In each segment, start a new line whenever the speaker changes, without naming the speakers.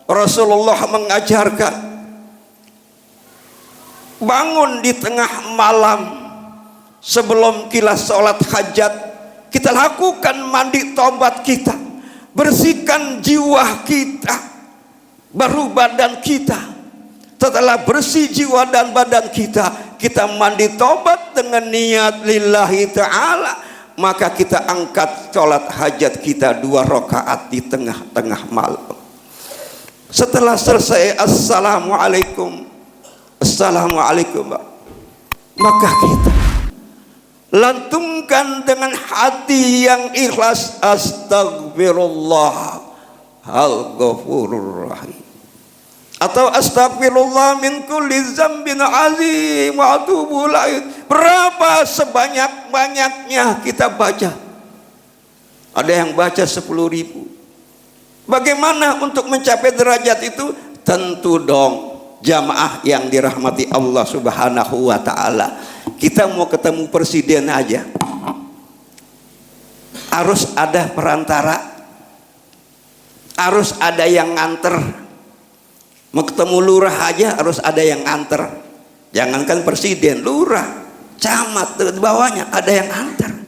Rasulullah mengajarkan bangun di tengah malam sebelum kita sholat hajat, kita lakukan mandi taubat kita, bersihkan jiwa kita, baru badan kita. Setelah bersih jiwa dan badan kita, kita mandi taubat dengan niat lillahi ta'ala, maka kita angkat sholat hajat kita 2 rakaat di tengah-tengah malam. Setelah selesai assalamualaikum, assalamualaikum, maka kita lantunkan dengan hati yang ikhlas, astagfirullah al-ghafurur rahim, atau astagfirullah min kulli dzambin azim wa atubu ilaih. Berapa sebanyak-banyaknya kita baca. Ada yang baca 10.000. Bagaimana untuk mencapai derajat itu? Tentu dong jamaah yang dirahmati Allah Subhanahu wa ta'ala. Kita mau ketemu presiden aja, harus ada perantara, harus ada yang nganter. Mau ketemu lurah aja harus ada yang nganter. Jangankan presiden, lurah, camat, di bawahnya ada yang nganter.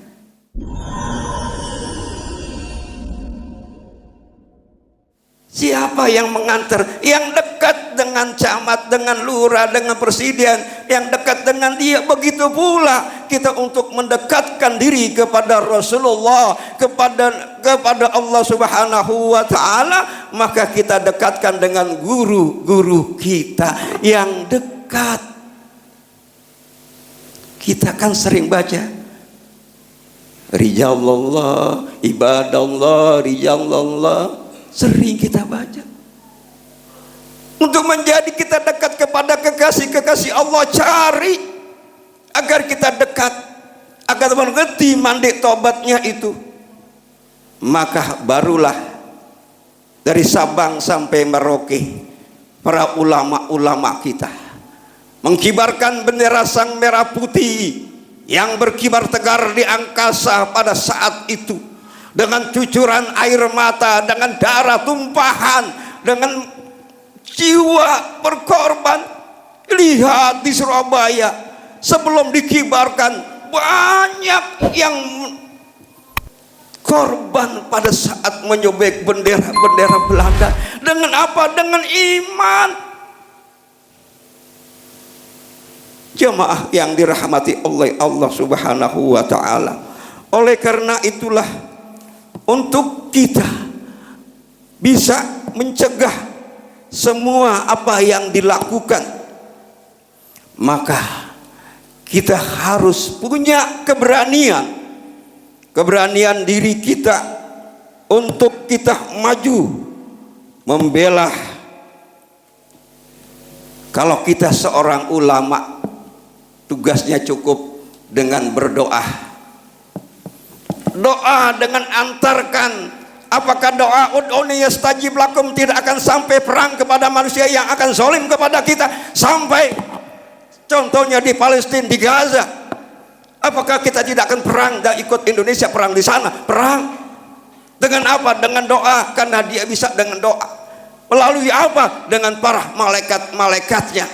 Siapa yang mengantar? Yang dekat dengan camat, dengan lurah, dengan presiden, yang dekat dengan dia. Begitu pula kita untuk mendekatkan diri kepada Rasulullah, kepada Allah Subhanahu wa ta'ala, maka kita dekatkan dengan guru-guru kita yang dekat. Kita kan sering baca rijalallah, ibadallah, rijalallah. Sering kita baca. Untuk menjadi kita dekat kepada kekasih-kekasih Allah, cari agar kita dekat, agar mengerti mandi tobatnya itu. Maka barulah dari Sabang sampai Merauke para ulama-ulama kita mengkibarkan bendera sang merah putih yang berkibar tegar di angkasa pada saat itu, dengan cucuran air mata, dengan darah tumpahan, dengan jiwa berkorban. Lihat di Surabaya sebelum dikibarkan, banyak yang korban pada saat menyobek bendera-bendera Belanda. Dengan apa? Dengan iman. Jemaah yang dirahmati oleh Allah Subhanahu wa ta'ala. Oleh karena itulah, untuk kita bisa mencegah semua apa yang dilakukan, maka kita harus punya keberanian diri kita untuk kita maju membela. Kalau kita seorang ulama, tugasnya cukup dengan berdoa. Doa dengan antarkan. Apakah doa ud'uni yastajib lakum tidak akan sampai perang kepada manusia yang akan zalim kepada kita, sampai contohnya di Palestina, di Gaza. Apakah kita tidak akan perang dan ikut Indonesia perang di sana? Perang dengan apa? Dengan doa, karena dia bisa dengan doa. Melalui apa? Dengan para malaikat-malaikatnya,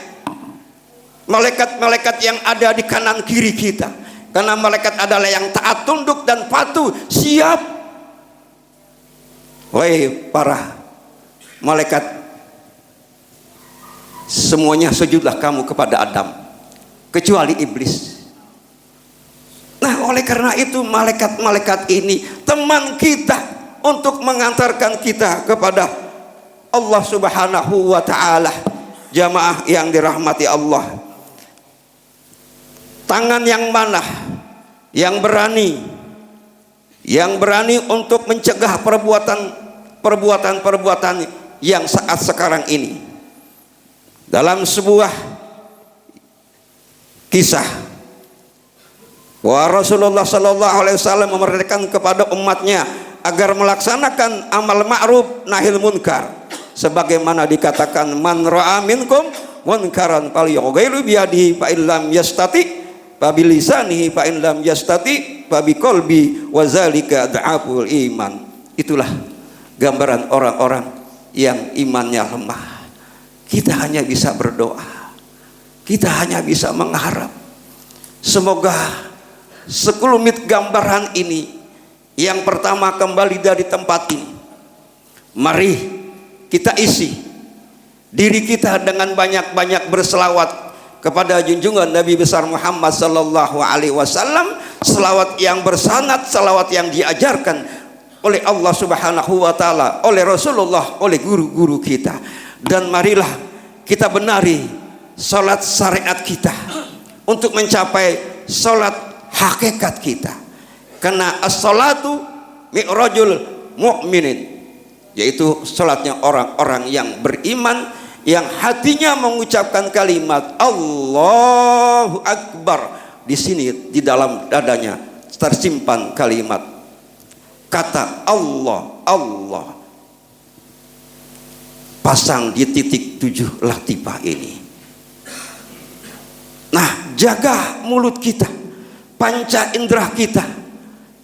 malaikat-malaikat yang ada di kanan kiri kita. Karena malaikat adalah yang taat, tunduk dan patuh, siap. Wahai para malaikat, semuanya sujudlah kamu kepada Adam, kecuali iblis. Nah, oleh karena itu malaikat-malaikat ini teman kita untuk mengantarkan kita kepada Allah Subhanahu wa ta'ala. Jamaah yang dirahmati Allah, tangan yang mana yang berani untuk mencegah perbuatan yang saat sekarang ini? Dalam sebuah kisah, bahwa Rasulullah Sallallahu Alaihi Wasallam memerintahkan kepada umatnya agar melaksanakan amal ma'ruf nahil munkar, sebagaimana dikatakan, man ra'a minkum munkaran falyughayyirhu biyadihi fa illam yastati babilisanihi fa in lam yastati babiqalbi wa zalika dhaful iman. Itulah gambaran orang-orang yang imannya lemah. Kita hanya bisa berdoa, kita hanya bisa mengharap. Semoga sekelumit gambaran ini yang pertama kembali dari tempat ini, mari kita isi diri kita dengan banyak-banyak berselawat kepada junjungan Nabi besar Muhammad sallallahu alaihi wasallam, selawat yang bersanad, selawat yang diajarkan oleh Allah Subhanahu wa taala, oleh Rasulullah, oleh guru-guru kita. Dan marilah kita benari salat syariat kita untuk mencapai salat hakikat kita. Karena as-salatu mi'rajul mu'minin, yaitu salatnya orang-orang yang beriman, yang hatinya mengucapkan kalimat Allahu Akbar. Di sini di dalam dadanya tersimpan kalimat kata Allah, Allah. Pasang di titik 7 latifah ini. Nah, jaga mulut kita, panca indera kita.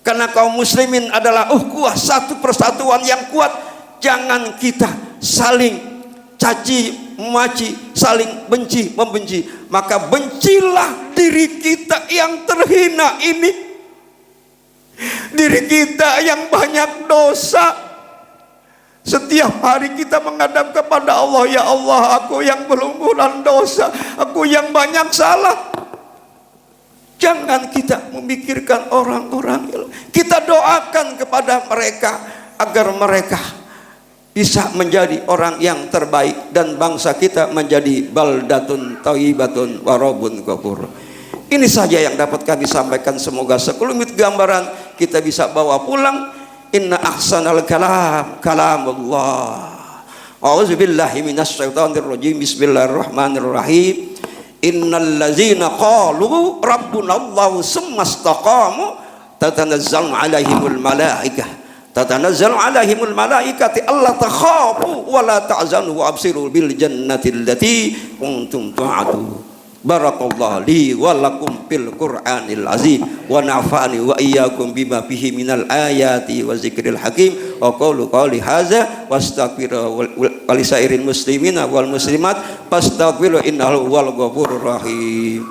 Karena kaum muslimin adalah ukhuwah, satu persatuan yang kuat. Jangan kita saling caci maki, saling benci membenci. Maka bencilah diri kita yang terhina ini, diri kita yang banyak dosa. Setiap hari kita menghadap kepada Allah, ya Allah, aku yang berlumuran dosa, aku yang banyak salah. Jangan kita memikirkan orang-orang, kita doakan kepada mereka agar mereka bisa menjadi orang yang terbaik dan bangsa kita menjadi baldatun thayyibatun warabun ghafur. Ini saja yang dapat kami sampaikan. Semoga sekelumit gambaran kita bisa bawa pulang. Inna ahsanal kalam kalamullah. A'udzubillahi minasyaitonir rajim. Bismillahirrahmanirrahim. Innal ladzina qalu rabbunallahu tsumma istaqamu tatanazzalu alaihimul malaikah tatanazzalu alaihimul malaikati alla takhafu wa la tahzanu wa absiru bil jannati allati kuntum tu'adun. Barakallahu li wa lakum fil Qur'anil azim wa nafa'ani wa iyyakum bima fihi minal ayati wa zikril hakim wa qulu qali hadza wastaghfiru wa lisairin muslimina wal muslimat fastaghfiru innahu huwal ghafurur rahim.